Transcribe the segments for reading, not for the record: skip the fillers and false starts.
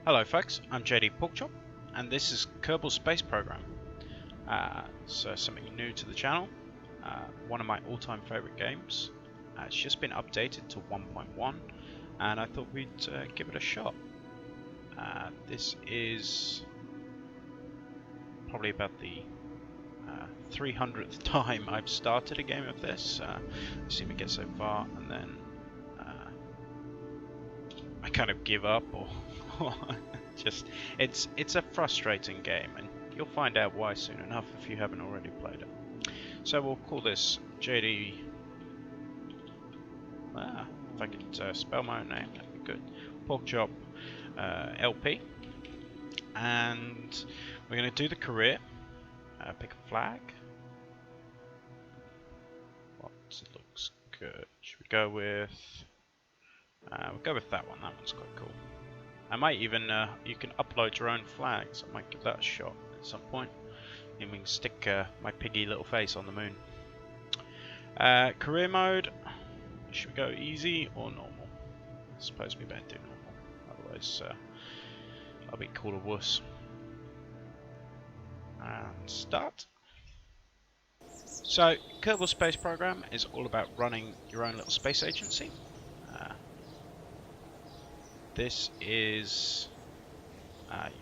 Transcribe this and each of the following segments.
Hello folks, I'm JDporkchop and this is Kerbal Space Program. So something new to the channel, one of my all-time favorite games. It's just been updated to 1.1 and I thought we'd give it a shot. This is probably about the 300th time I've started a game of this. You see me get so far and then I kind of give up or just it's a frustrating game, and you'll find out why soon enough if you haven't already played it. So we'll call this JD. If I could spell my own name, that'd be good. Porkchop LP, and we're going to do the career. Pick a flag. What looks good? Should we go with? We'll go with that one. That one's quite cool. I might even, you can upload your own flags. I might give that a shot at some point. And we can stick my piggy little face on the moon. Career mode. Should we go easy or normal? I suppose we better do normal. Otherwise, I'll be called a wuss. And start. So, Kerbal Space Program is all about running your own little space agency. This is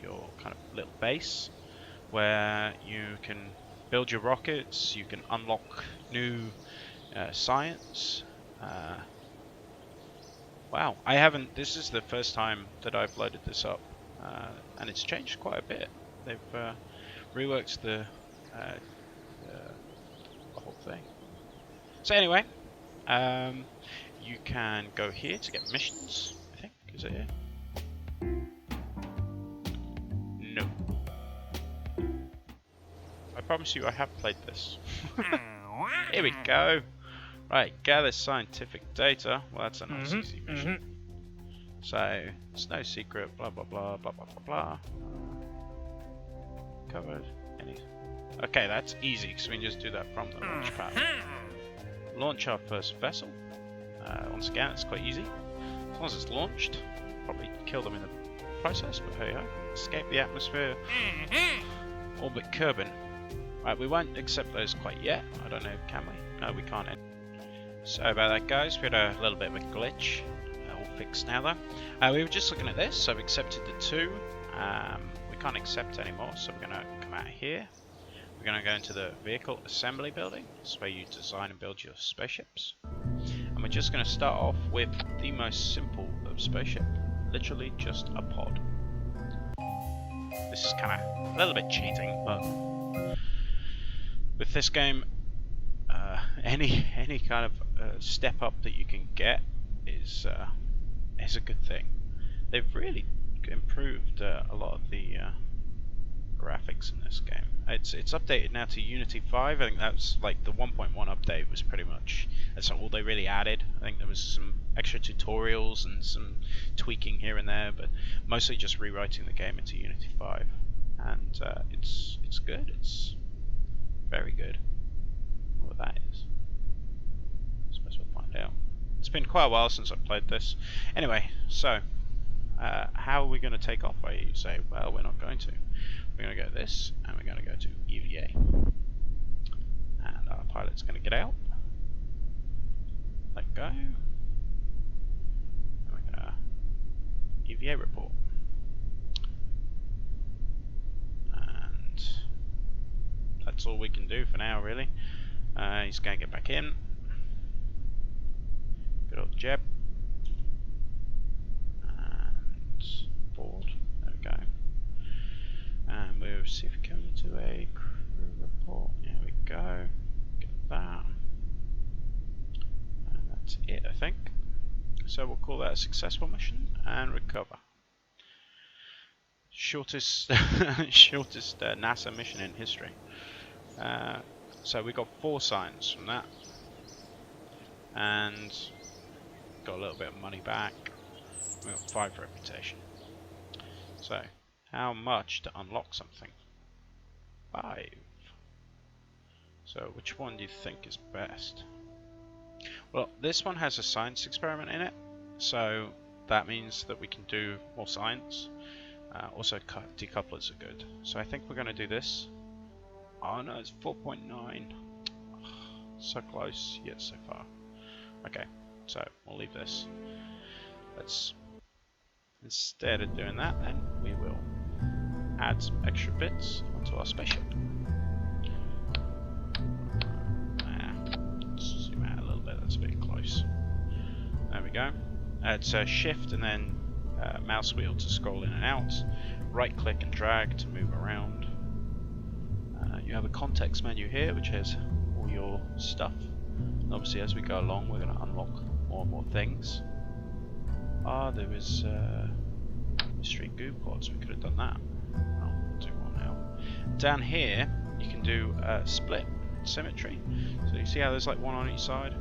your kind of little base where you can build your rockets, you can unlock new science. Wow, this is the first time that I've loaded this up, and it's changed quite a bit. They've reworked the whole thing. So anyway, you can go here to get missions. Is it here? No. I promise you I have played this. Here we go. Right, gather scientific data. Well, that's a nice easy mission. So, it's no secret, blah blah blah, blah blah blah blah. Covered. Okay, that's easy, because we can just do that from the launch pad. Launch our first vessel. Once again, it's quite easy. As long as it's launched, probably kill them in the process, but hey ho. Escape the atmosphere. Orbit Kerbal. Right, we won't accept those quite yet. I don't know, can we? No, we can't. Sorry about that, guys. We had a little bit of a glitch. All fixed now, though. We were just looking at this, so I've accepted the 2. We can't accept anymore, so we're going to come out here. We're going to go into the vehicle assembly building. This is where you design and build your spaceships. And we're just going to start off with the most simple of spaceship, literally just a pod. This is kind of a little bit cheating, but with this game, any kind of step up that you can get is a good thing. They've really improved a lot of the graphics in this game. It's updated now to Unity 5. I think that's like the 1.1 update was pretty much that's all they really added. I think there was some extra tutorials and some tweaking here and there, but mostly just rewriting the game into Unity 5. And it's good. It's very good. What that is, I suppose we'll find out. It's been quite a while since I've played this. Anyway, so how are we going to take off? You say, well, we're not going to. We're going to go this, and we're going to go to EVA. And our pilot's going to get out. Let go. And we're going to EVA report. And that's all we can do for now, really. He's going to get back in. Good old Jeb. And board. There we go. And we'll see if we come into a crew report. There we go. Get that. And that's it, I think. So we'll call that a successful mission and recover. Shortest NASA mission in history. So we got 4 signs from that. And got a little bit of money back. We got 5 reputation. So how much to unlock something? 5. So which one do you think is best? Well, this one has a science experiment in it, so that means that we can do more science. Also, decouplers are good. So I think we're going to do this. Oh no, it's 4.9. So close, yet so far. Okay, so we'll leave this. Let's, instead of doing that, then we will add some extra bits onto our spaceship. Let's zoom out a little bit, that's a bit close. There we go. It's shift and then mouse wheel to scroll in and out. Right click and drag to move around. You have a context menu here which has all your stuff. And obviously as we go along we're going to unlock more and more things. There is mystery goo pods, we could have done that. I'll do one now. Down here you can do split symmetry. So you see how there's like one on each side?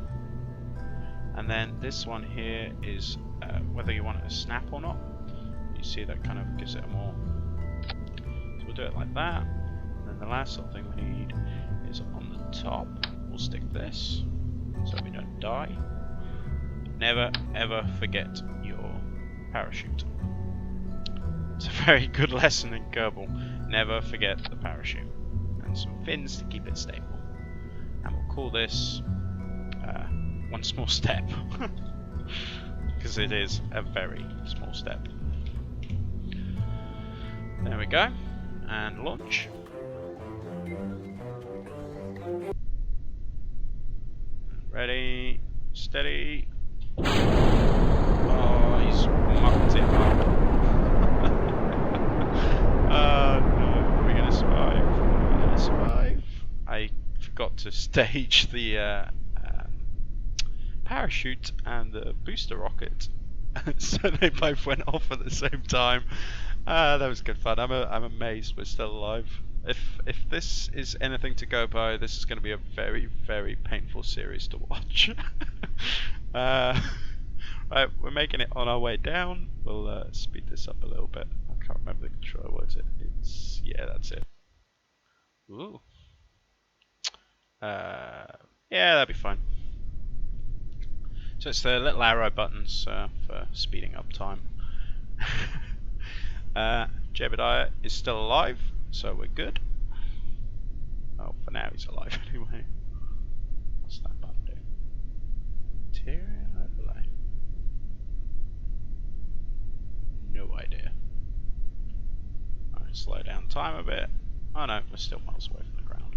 And then this one here is whether you want it to snap or not. You see that kind of gives it a more. So we'll do it like that. And then the last little thing we need is on the top. We'll stick this so we don't die. Never ever forget your parachute. It's a very good lesson in Kerbal. Never forget the parachute. And some fins to keep it stable. And we'll call this one small step. Because it is a very small step. There we go. And launch. Ready, steady. Oh, he's mucked it up. Oh no, are we going to survive? Are we going to survive? I forgot to stage the parachute and the booster rocket, so they both went off at the same time. That was good fun. I'm amazed we're still alive. If this is anything to go by, this is going to be a very, very painful series to watch. Right, we're making it on our way down. We'll speed this up a little bit. I can't remember the controller. What is it? It's, yeah, that's it. Ooh. Yeah, that'll be fine. So it's the little arrow buttons for speeding up time. Jebediah is still alive, so we're good. Oh, for now he's alive anyway. What's that button do? Interior overlay. No idea. Alright, slow down time a bit. Oh no, we're still miles away from the ground.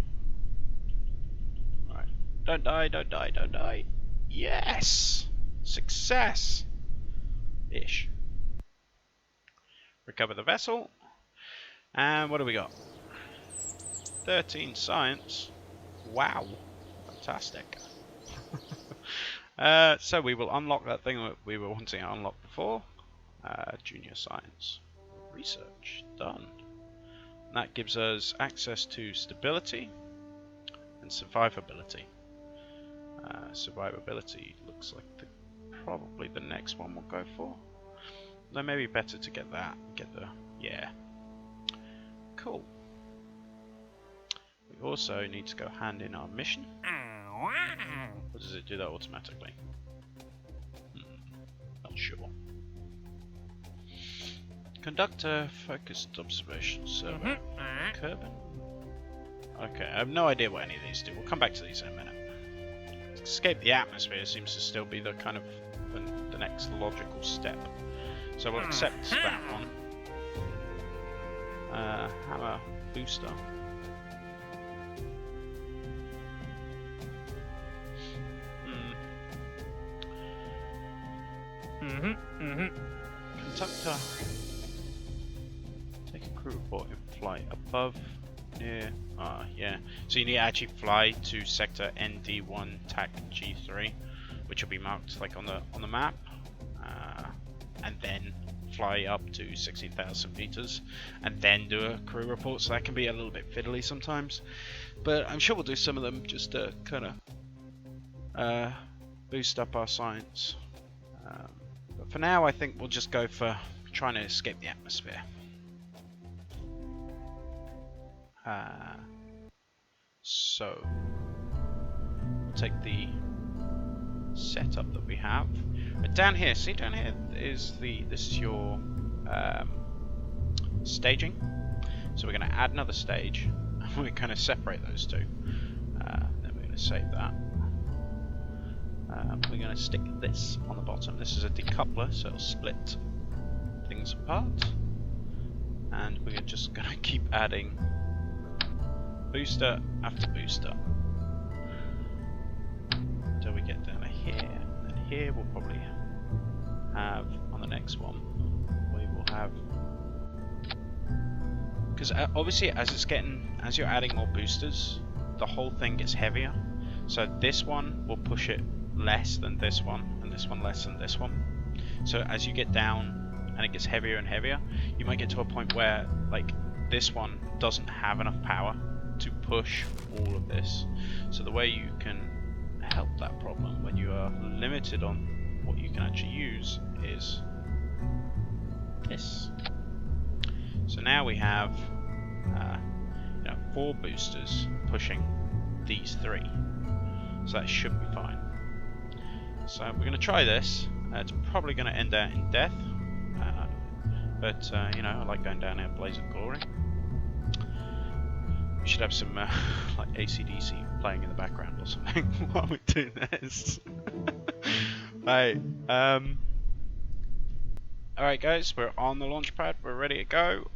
Alright, don't die, don't die, don't die. Yes! Success! Ish. Recover the vessel. And what do we got? 13 science. Wow. Fantastic. So we will unlock that thing that we were wanting to unlock before. Junior science. Research. Done. And that gives us access to stability and survivability. Survivability looks like probably the next one we'll go for. Though maybe better to get that. Get the yeah. Cool. We also need to go hand in our mission. Or does it do that automatically? Not sure. Conduct a focused observation survey. Kerbal. Okay, I have no idea what any of these do. We'll come back to these in a minute. Escape the atmosphere seems to still be the kind of the next logical step. So we'll accept that one. Hammer booster. Conductor. Take a crew report in flight above, near. Yeah. So you need to actually fly to sector ND1 TAC G3, which will be marked like on the map, and then fly up to 16,000 meters, and then do a crew report. So that can be a little bit fiddly sometimes, but I'm sure we'll do some of them just to kind of boost up our science. But for now, I think we'll just go for trying to escape the atmosphere. So we'll take the setup that we have. But down here, see down here is this is your staging. So we're going to add another stage, and we're going to separate those two. Then we're going to save that. We're going to stick this on the bottom. This is a decoupler, so it'll split things apart. And we're just going to keep adding booster after booster until we get down to here. And here we'll probably have, on the next one, we will have, because obviously as you're adding more boosters, the whole thing gets heavier. So this one will push it less than this one, and this one less than this one. So as you get down and it gets heavier and heavier, you might get to a point where like this one doesn't have enough power to push all of this. So the way you can help that problem when you are limited on what you can actually use is this. So now we have 4 boosters pushing these 3. So that should be fine. So we're going to try this. It's probably going to end out in death. But you know, I like going down here blaze of glory. We should have some like AC/DC playing in the background or something while we're doing this. Right. Alright guys, we're on the launch pad, we're ready to go.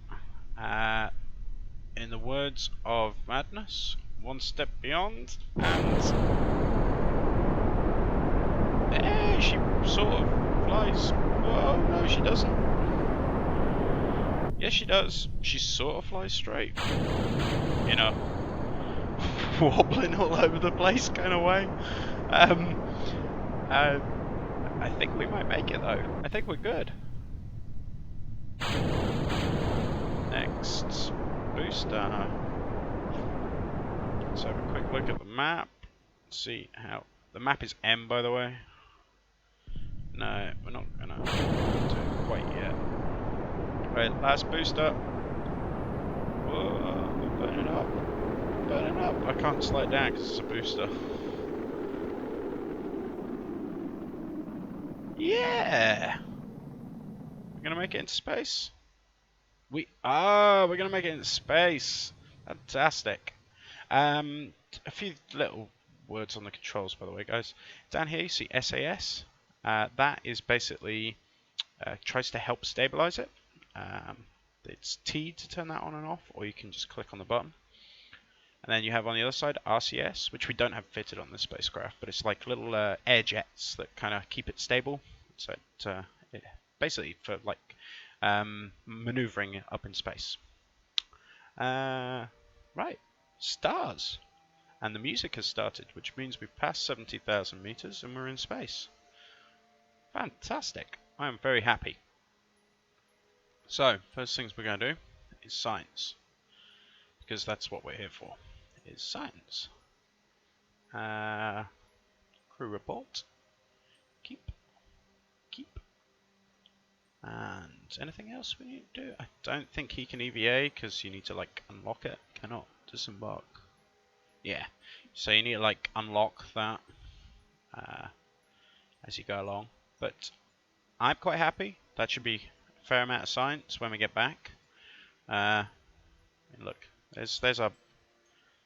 In the words of Madness, one step beyond, and hey, she sort of flies. Whoa, no she doesn't. Yes she does, she sort of flies straight. You know, wobbling all over the place kind of way. I think we might make it though. I think we're good. Next booster. Let's have a quick look at the map. See how the map is M, by the way. No, we're not gonna do it quite yet. Right, last booster. Whoa, burning up, burning up. I can't slide down because it's a booster. Yeah, we're gonna make it into space. We're gonna make it into space. Fantastic. A few little words on the controls, by the way, guys. Down here you see SAS. That is basically tries to help stabilize it. It's T to turn that on and off, or you can just click on the button. And then you have on the other side RCS, which we don't have fitted on this spacecraft, but it's like little air jets that kind of keep it stable. So it basically for like maneuvering up in space. Right, stars. And the music has started, which means we've passed 70,000 meters and we're in space. Fantastic. I am very happy. So, first things we're going to do is science. Because that's what we're here for, is science. Crew report. Keep. And anything else we need to do? I don't think he can EVA because you need to like unlock it. Cannot disembark. Yeah, so you need to like unlock that as you go along. But I'm quite happy. That should be a fair amount of science when we get back. And look, there's our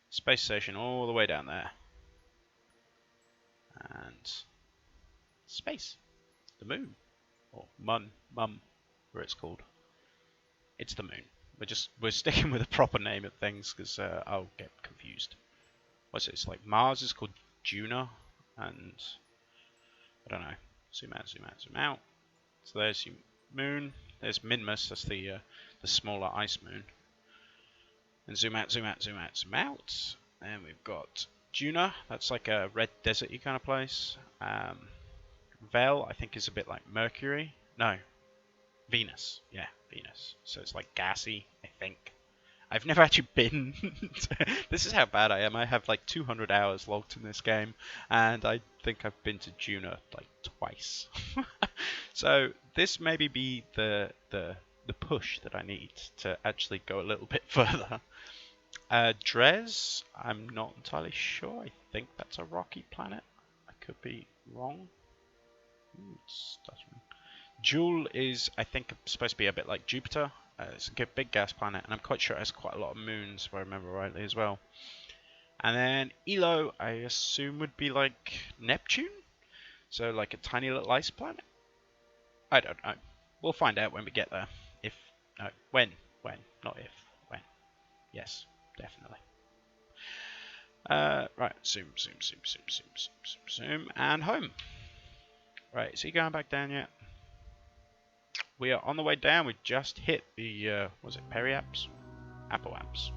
space station all the way down there. And space, the moon, or mum, where it's called. It's the moon. We're sticking with the proper name of things because I'll get confused. What's it? It's like Mars is called Juno, and I don't know. Zoom out, zoom out, zoom out. So there's your moon. There's Minmus. That's the smaller ice moon. And zoom out, zoom out, zoom out, zoom out. And we've got Juno. That's like a red desert-y kind of place. Vel, I think, is a bit like Mercury. No, Venus. Yeah, Venus. So it's like gassy, I think. I've never actually been. This is how bad I am. I have like 200 hours logged in this game, and I think I've been to Juno like twice. So this maybe be the push that I need to actually go a little bit further. Dres, I'm not entirely sure. I think that's a rocky planet. I could be wrong. Ooh, it's stuttering. Joule is, I think, supposed to be a bit like Jupiter. It's a good big gas planet, and I'm quite sure it has quite a lot of moons, if I remember rightly as well. And then Elo, I assume would be like Neptune, so like a tiny little ice planet. I don't know. We'll find out when we get there. If no, when, not if, when. Yes, definitely. Right, zoom, and home. Right, is he going back down yet? We are on the way down. We just hit the, was it Periaps? Apoaps.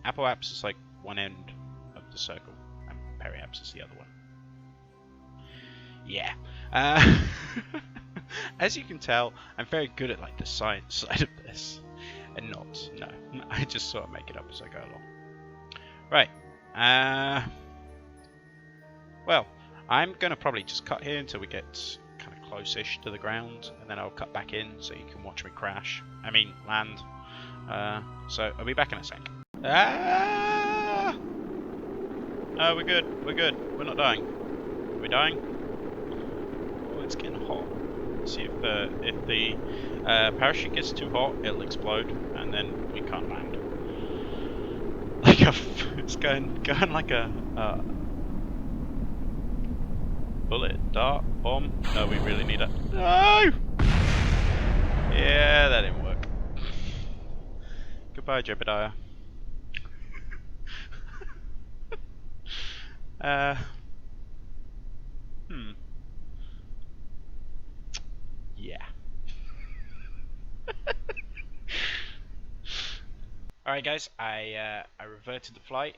Apoaps is like one end of the circle, and Periaps is the other one. Yeah. As you can tell, I'm very good at like the science side of this, and not. No, I just sort of make it up as I go along. Right. Well, I'm gonna probably just cut here until we get kind of close-ish to the ground, and then I'll cut back in so you can watch me crash. I mean, land. So I'll be back in a sec. Ah! Oh, we're good. We're good. We're not dying. Are we dying? Oh, it's getting hot. See if the parachute gets too hot, it'll explode, and then we can't land. Like it's going like a bullet, dart, bomb. No, we really need it. No. Yeah, that didn't work. Goodbye, Jebediah. Yeah. Alright guys, I reverted the flight,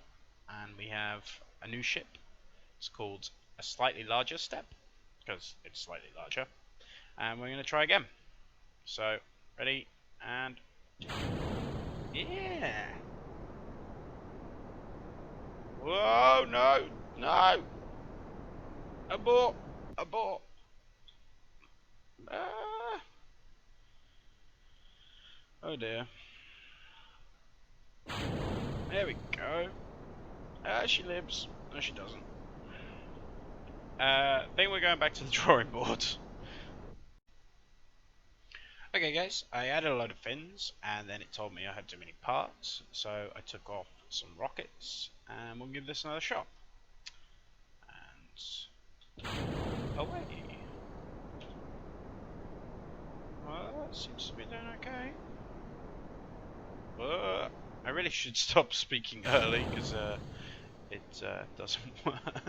and we have a new ship. It's called a slightly larger step, because it's slightly larger. And we're going to try again. So, ready, and... yeah! Whoa, no! No! Abort! Abort! Ah. Oh dear. There we go. Ah, she lives. No, she doesn't. I think we're going back to the drawing board. Okay guys, I added a load of fins, and then it told me I had too many parts, so I took off some rockets, and we'll give this another shot. And away. Well, it seems to be doing okay. I really should stop speaking early, because it doesn't work.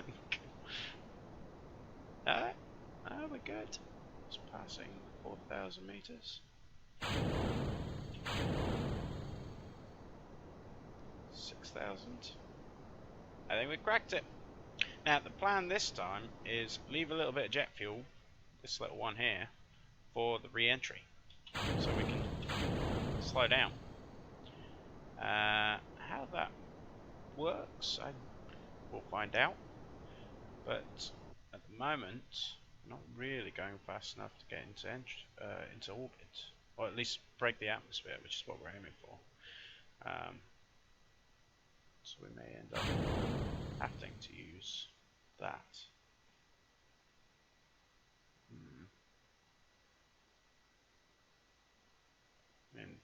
We're good. It's passing 4,000 meters. 6,000. I think we cracked it. Now the plan this time is leave a little bit of jet fuel, this little one here, for the re-entry, so we can slow down. How that works, we'll find out. But at the moment, we're not really going fast enough to get into orbit, or at least break the atmosphere, which is what we're aiming for. So we may end up having to use that. I mean,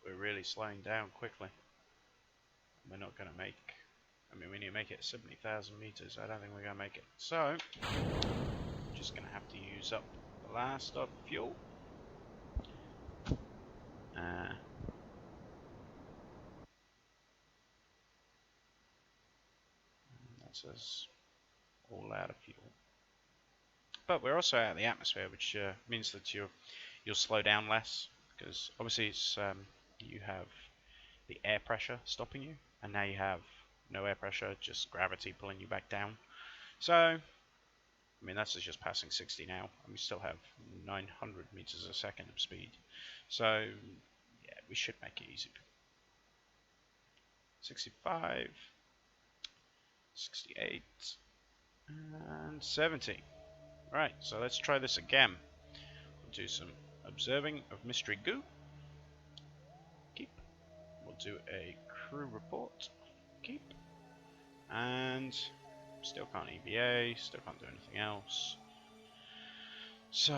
we're really slowing down quickly. We're not going to make... I mean, we need to make it 70,000 meters. I don't think we're going to make it. So, we're just going to have to use up the last of fuel. That's us all out of fuel. But we're also out of the atmosphere, which means that you'll slow down less, because obviously it's you have the air pressure stopping you, and now you have no air pressure, just gravity pulling you back down. So, I mean, that's just passing 60 now, and we still have 900 meters a second of speed. So, yeah, we should make it easy. 65, 68, and 70. Right, so let's try this again. We'll do some observing of mystery goo. Keep. We'll do a crew report. Keep. And still can't EVA, still can't do anything else. So,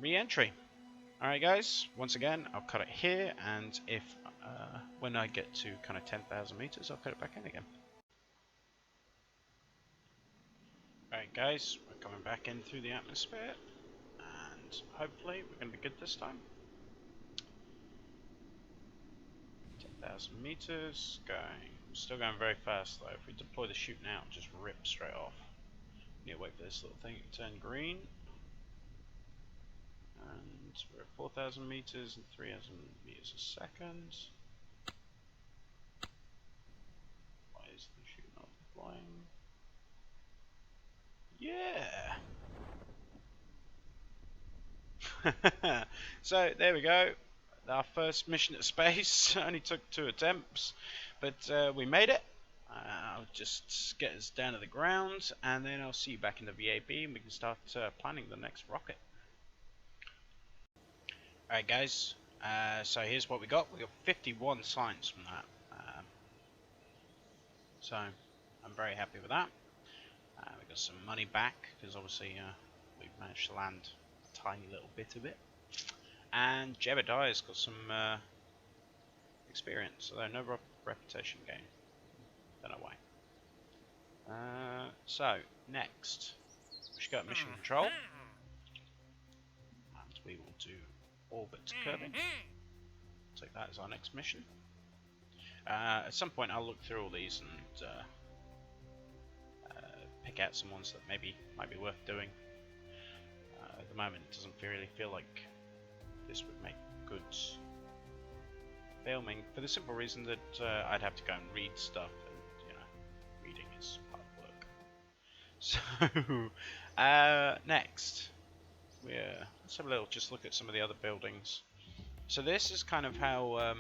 re-entry. Alright guys, once again, I'll cut it here, and if when I get to kind of 10,000 meters, I'll cut it back in again. Alright guys, we're coming back in through the atmosphere, and hopefully we're going to be good this time. 10,000 meters, still going very fast though. If we deploy the chute now, it'll just rip straight off. We need to wait for this little thing to turn green. And we're at 4,000 meters and 3,000 meters a second. Why is the chute not deploying? Yeah! So there we go. Our first mission at space only took 2 attempts, but we made it. I'll just get us down to the ground, and then I'll see you back in the VAB, and we can start planning the next rocket. Alright guys, so here's what we got. We got 51 science from that. So I'm very happy with that. We got some money back, because obviously we managed to land a tiny little bit of it. And Jebediah's got some experience, although no reputation gain. Don't know why. So, next, we should go mission control. And we will do orbit curving. Take that as our next mission. At some point I'll look through all these and pick out some ones that maybe might be worth doing. At the moment it doesn't really feel like this would make good filming, for the simple reason that I'd have to go and read stuff, and you know, reading is hard work. So next, let's have a little just look at some of the other buildings. So this is kind of how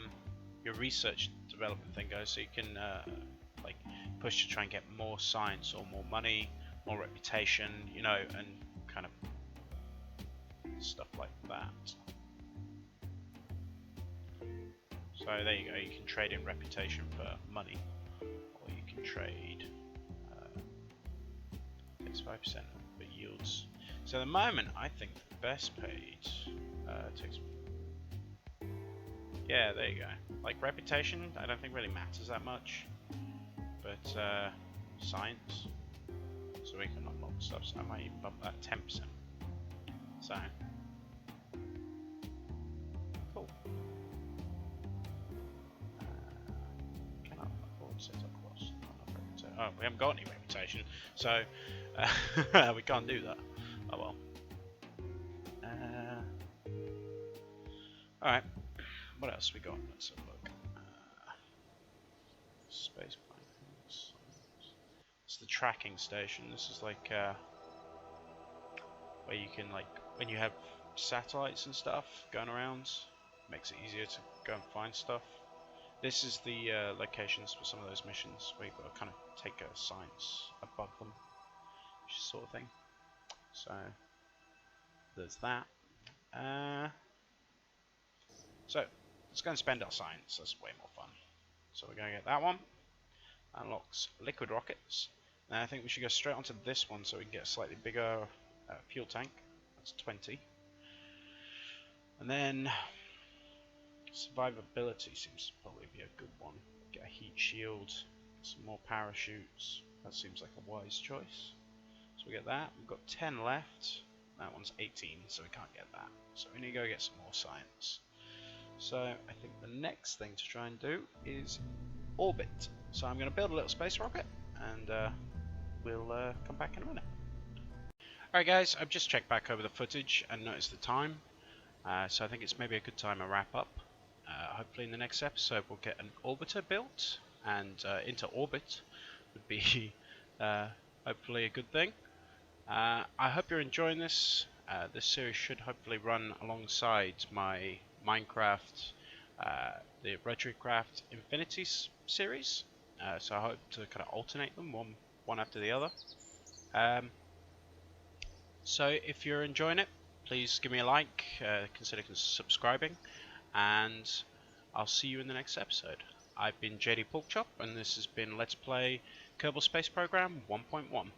your research development thing goes. So you can like push to try and get more science or more money, more reputation, you know, and kind of stuff like that. So there you go, you can trade in reputation for money, or you can trade takes 5% but yields. So at the moment I think the best paid takes, yeah, there you go. Like reputation I don't think really matters that much, but science, so we can unlock stuff, so I might even bump that 10%. So cool. Oh, we haven't got any reputation, so we can't do that. Oh well. Alright, what else we got? Let's have a look. Space planes. It's the tracking station. This is like where you can, like, when you have satellites and stuff going around, makes it easier to go and find stuff. This is the locations for some of those missions where you've got to kind of take a science above them, sort of thing. So there's that. So let's go and spend our science. That's way more fun. So we're going to get that one. Unlocks liquid rockets. Now I think we should go straight onto this one so we can get a slightly bigger fuel tank. That's 20. And then survivability seems to probably be a good one. Get a heat shield, some more parachutes. That seems like a wise choice. So we get that. We've got 10 left. That one's 18, so we can't get that. So we need to go get some more science. So I think the next thing to try and do is orbit. So I'm going to build a little space rocket, and we'll come back in a minute. Alright guys, I've just checked back over the footage and noticed the time. So I think it's maybe a good time to wrap up. Hopefully in the next episode we'll get an orbiter built, and into orbit would be hopefully a good thing. I hope you're enjoying this. This series should hopefully run alongside my Minecraft, the Retrocraft Infinity series. So I hope to kind of alternate them one after the other. So if you're enjoying it, please give me a like, consider subscribing, and I'll see you in the next episode. I've been JDporkchop, and this has been Let's Play Kerbal Space Program 1.1.